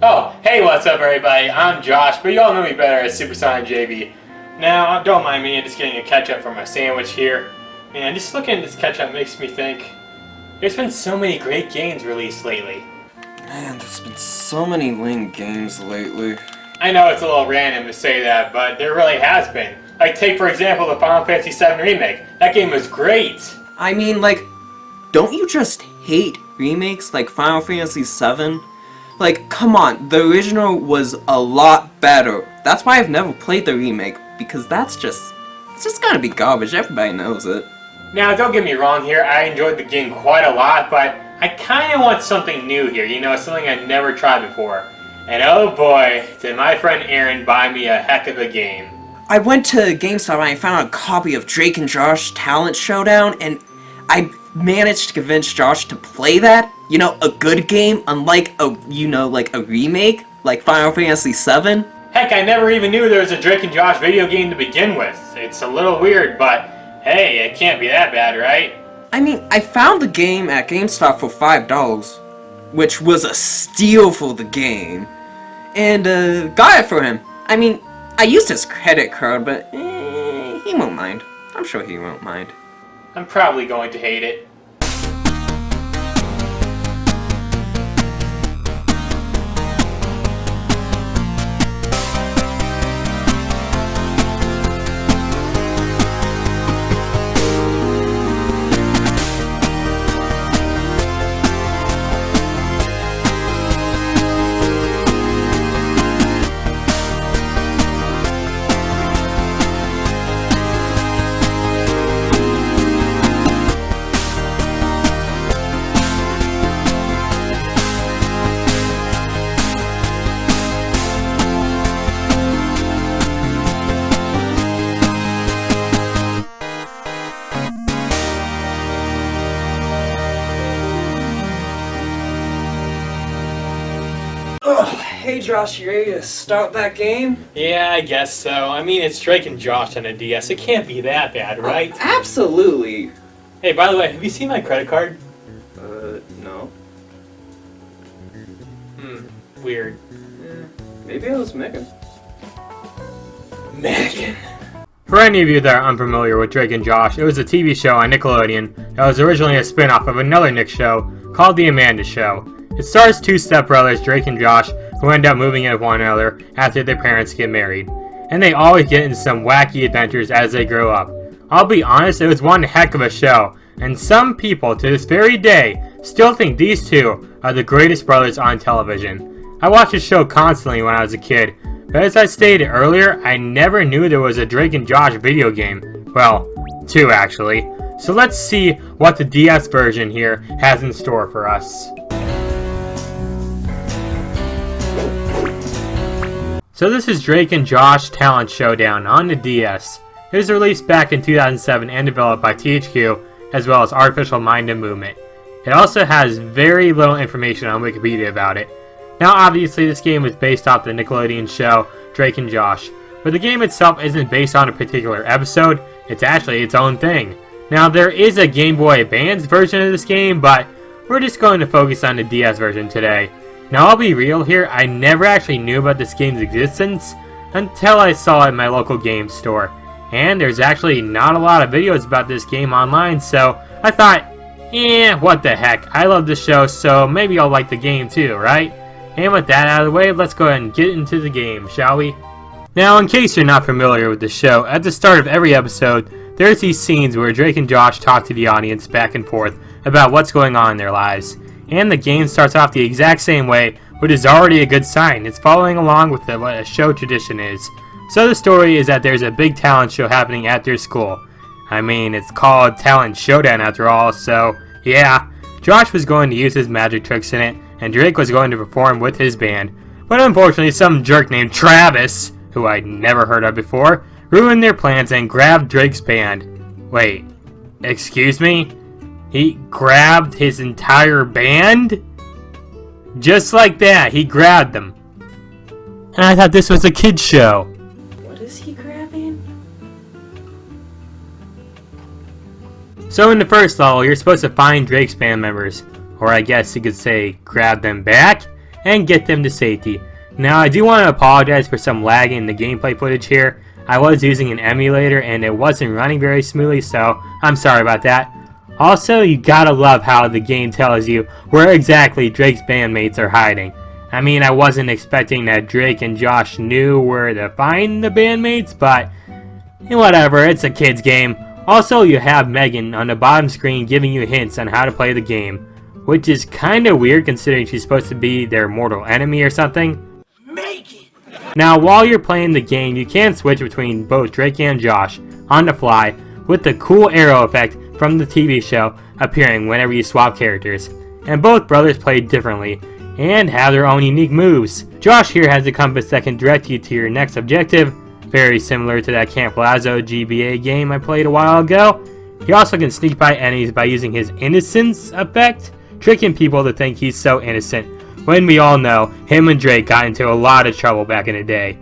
Oh, hey, what's up everybody? I'm Josh, but you all know me better as SuperSonicJB. Now, don't mind me, I'm just getting a ketchup for my sandwich here. And just looking at this ketchup makes me think, there's been so many great games released lately. Man, there's been so many lame games lately. I know it's a little random to say that, but there really has been. Like, take for example the Final Fantasy VII Remake. That game was great. I mean, like, don't you just hate remakes like Final Fantasy VII? Like, come on, the original was a lot better. That's why I've never played the remake, because it's just gonna be garbage, everybody knows it. Now, don't get me wrong here, I enjoyed the game quite a lot, but I kinda want something new here, you know, something I've never tried before. And oh boy, did my friend Aaron buy me a heck of a game. I went to GameStop and I found a copy of Drake and Josh Talent Showdown, and I managed to convince Josh to play that. You know, a good game, unlike like a remake, like Final Fantasy VII. Heck, I never even knew there was a Drake and Josh video game to begin with. It's a little weird, but hey, it can't be that bad, right? I mean, I found the game at GameStop for $5, which was a steal for the game, and got it for him. I mean, I used his credit card, but he won't mind. I'm sure he won't mind. I'm probably going to hate it. Hey Josh, you ready to start that game? Yeah, I guess so. I mean, it's Drake and Josh on a DS. It can't be that bad, right? Absolutely. Hey, by the way, have you seen my credit card? No. Weird. Maybe it was Megan. Megan. For any of you that are unfamiliar with Drake and Josh, it was a TV show on Nickelodeon that was originally a spin-off of another Nick show called The Amanda Show. It stars two stepbrothers, Drake and Josh, who end up moving in with one another after their parents get married. And they always get into some wacky adventures as they grow up. I'll be honest, it was one heck of a show, and some people to this very day still think these two are the greatest brothers on television. I watched the show constantly when I was a kid, but as I stated earlier, I never knew there was a Drake and Josh video game. Well, two actually. So let's see what the DS version here has in store for us. So this is Drake and Josh Talent Showdown on the DS. It was released back in 2007 and developed by THQ, as well as Artificial Mind and Movement. It also has very little information on Wikipedia about it. Now obviously this game was based off the Nickelodeon show Drake and Josh, but the game itself isn't based on a particular episode, it's actually its own thing. Now there is a Game Boy Advance version of this game, but we're just going to focus on the DS version today. Now I'll be real here, I never actually knew about this game's existence until I saw it in my local game store. And there's actually not a lot of videos about this game online, so I thought, what the heck, I love this show, so maybe I'll like the game too, right? And with that out of the way, let's go ahead and get into the game, shall we? Now, in case you're not familiar with the show, at the start of every episode, there's these scenes where Drake and Josh talk to the audience back and forth about what's going on in their lives. And the game starts off the exact same way, which is already a good sign. It's following along with what a show tradition is. So the story is that there's a big talent show happening at their school. I mean, it's called Talent Showdown after all, so yeah. Josh was going to use his magic tricks in it, and Drake was going to perform with his band. But unfortunately, some jerk named Travis, who I'd never heard of before, ruined their plans and grabbed Drake's band. Wait, excuse me? He grabbed his entire band? Just like that, he grabbed them. And I thought this was a kid's show. What is he grabbing? So in the first level, you're supposed to find Drake's band members, or I guess you could say grab them back, and get them to safety. Now I do want to apologize for some lagging in the gameplay footage here. I was using an emulator and it wasn't running very smoothly, so I'm sorry about that. Also, you gotta love how the game tells you where exactly Drake's bandmates are hiding. I mean, I wasn't expecting that Drake and Josh knew where to find the bandmates, but whatever, it's a kid's game. Also, you have Megan on the bottom screen giving you hints on how to play the game, which is kinda weird considering she's supposed to be their mortal enemy or something. Now, while you're playing the game, you can switch between both Drake and Josh on the fly with the cool arrow effect from the TV show appearing whenever you swap characters. And both brothers play differently and have their own unique moves. Josh here has a compass that can direct you to your next objective, very similar to that Camp Lazo GBA game I played a while ago. He also can sneak by enemies by using his innocence effect, tricking people to think he's so innocent, when we all know him and Drake got into a lot of trouble back in the day.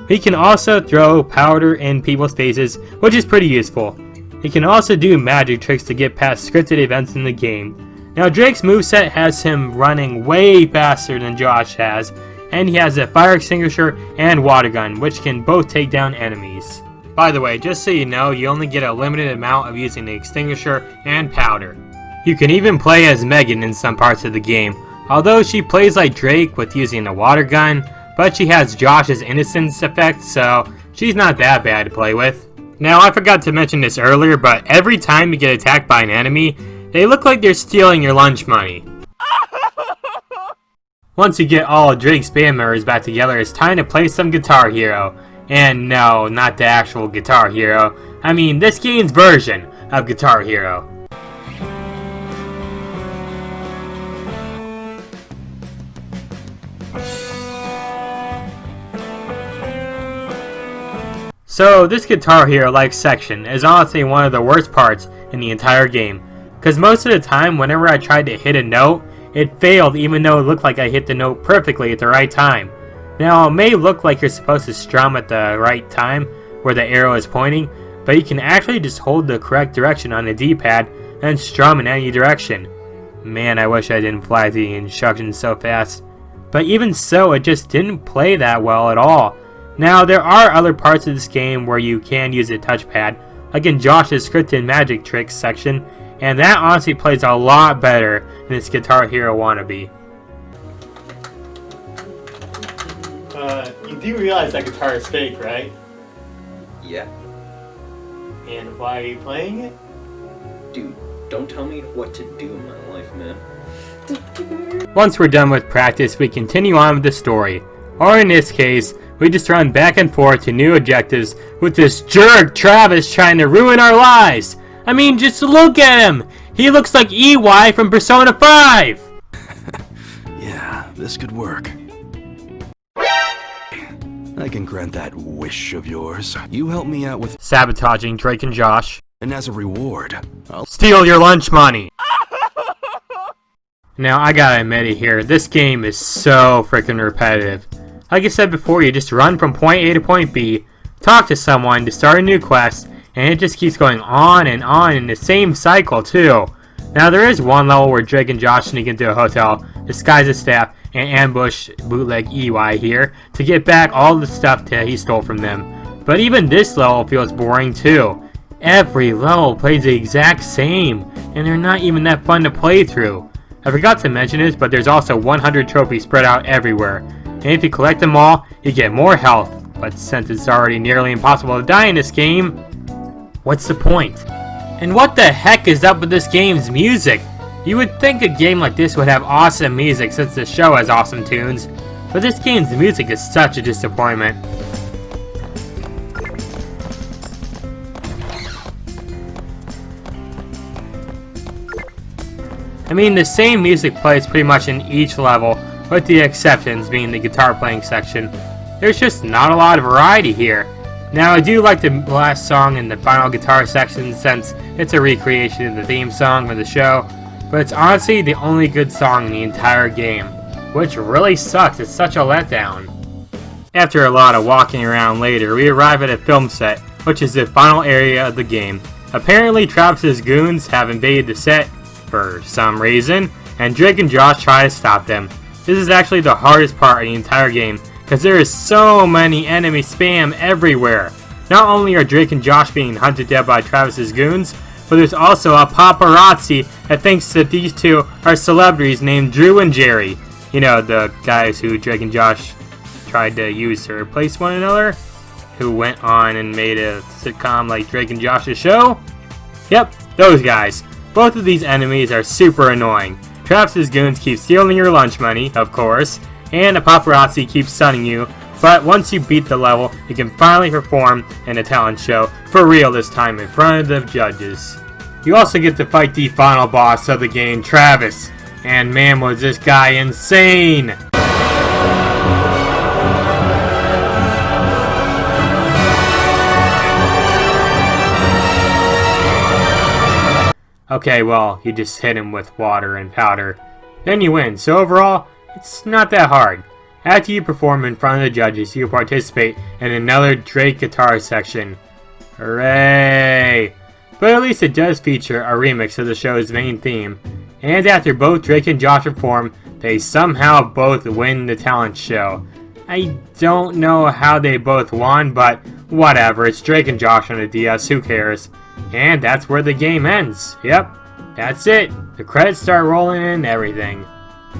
He can also throw powder in people's faces, which is pretty useful. He can also do magic tricks to get past scripted events in the game. Now Drake's moveset has him running way faster than Josh has, and he has a fire extinguisher and water gun, which can both take down enemies. By the way, just so you know, you only get a limited amount of using the extinguisher and powder. You can even play as Megan in some parts of the game, although she plays like Drake with using the water gun, but she has Josh's innocence effect, so she's not that bad to play with. Now, I forgot to mention this earlier, but every time you get attacked by an enemy, they look like they're stealing your lunch money. Once you get all of Drake's band members back together, it's time to play some Guitar Hero. And no, not the actual Guitar Hero. I mean, this game's version of Guitar Hero. So, this Guitar Hero-like section is honestly one of the worst parts in the entire game, because most of the time, whenever I tried to hit a note, it failed even though it looked like I hit the note perfectly at the right time. Now, it may look like you're supposed to strum at the right time, where the arrow is pointing, but you can actually just hold the correct direction on the D-pad and strum in any direction. Man, I wish I didn't fly through the instructions so fast. But even so, it just didn't play that well at all. Now, there are other parts of this game where you can use a touchpad, like in Josh's scripted magic tricks section, and that honestly plays a lot better than this Guitar Hero wannabe. You do realize that guitar is fake, right? Yeah. And why are you playing it? Dude, don't tell me what to do in my life, man. Once we're done with practice, we continue on with the story. Or in this case, we just run back and forth to new objectives with this jerk Travis trying to ruin our lives. I mean, just look at him! He looks like EY from Persona 5! Yeah, this could work. I can grant that wish of yours. You help me out with sabotaging Drake and Josh. And as a reward, I'll steal your lunch money! Now, I gotta admit it here, this game is so freaking repetitive. Like I said before, you just run from point A to point B, talk to someone to start a new quest, and it just keeps going on in the same cycle too. Now there is one level where Drake and Josh sneak into a hotel, disguise as staff, and ambush bootleg EY here to get back all the stuff that he stole from them. But even this level feels boring too. Every level plays the exact same, and they're not even that fun to play through. I forgot to mention this, but there's also 100 trophies spread out everywhere. And if you collect them all, you get more health. But since it's already nearly impossible to die in this game, what's the point? And what the heck is up with this game's music? You would think a game like this would have awesome music since the show has awesome tunes, but this game's music is such a disappointment. I mean, the same music plays pretty much in each level, with the exceptions being the guitar playing section. There's just not a lot of variety here. Now, I do like the last song in the final guitar section since it's a recreation of the theme song for the show, but it's honestly the only good song in the entire game, which really sucks. It's such a letdown. After a lot of walking around later, we arrive at a film set, which is the final area of the game. Apparently, Travis's goons have invaded the set for some reason, and Drake and Josh try to stop them. This is actually the hardest part of the entire game, because there is so many enemy spam everywhere. Not only are Drake and Josh being hunted down by Travis's goons, but there's also a paparazzi that thinks that these two are celebrities named Drew and Jerry. You know, the guys who Drake and Josh tried to use to replace one another, who went on and made a sitcom like Drake and Josh's Show. Yep, those guys. Both of these enemies are super annoying. Travis's goons keep stealing your lunch money, of course, and a paparazzi keeps stunning you, but once you beat the level, you can finally perform in a talent show, for real this time in front of the judges. You also get to fight the final boss of the game, Travis, and man was this guy insane! Okay, well, you just hit him with water and powder. Then you win, so overall, it's not that hard. After you perform in front of the judges, you participate in another Drake guitar section. Hooray! But at least it does feature a remix of the show's main theme. And after both Drake and Josh perform, they somehow both win the talent show. I don't know how they both won, but whatever, it's Drake and Josh on the DS, who cares? And that's where the game ends. Yep, that's it. The credits start rolling and everything.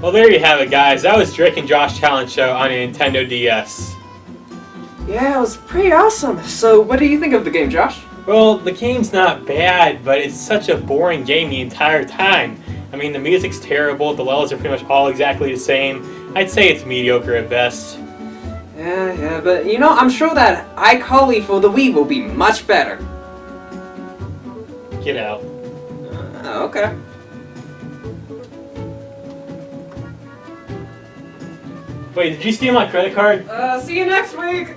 Well, there you have it, guys. That was Drake and Josh Talent Show on a Nintendo DS. Yeah, it was pretty awesome. So, what do you think of the game, Josh? Well, the game's not bad, but it's such a boring game the entire time. I mean, the music's terrible, the levels are pretty much all exactly the same. I'd say it's mediocre at best. Yeah, but you know, I'm sure that iCarly for the Wii will be much better. Get out. Okay. Wait, did you steal my credit card? See you next week!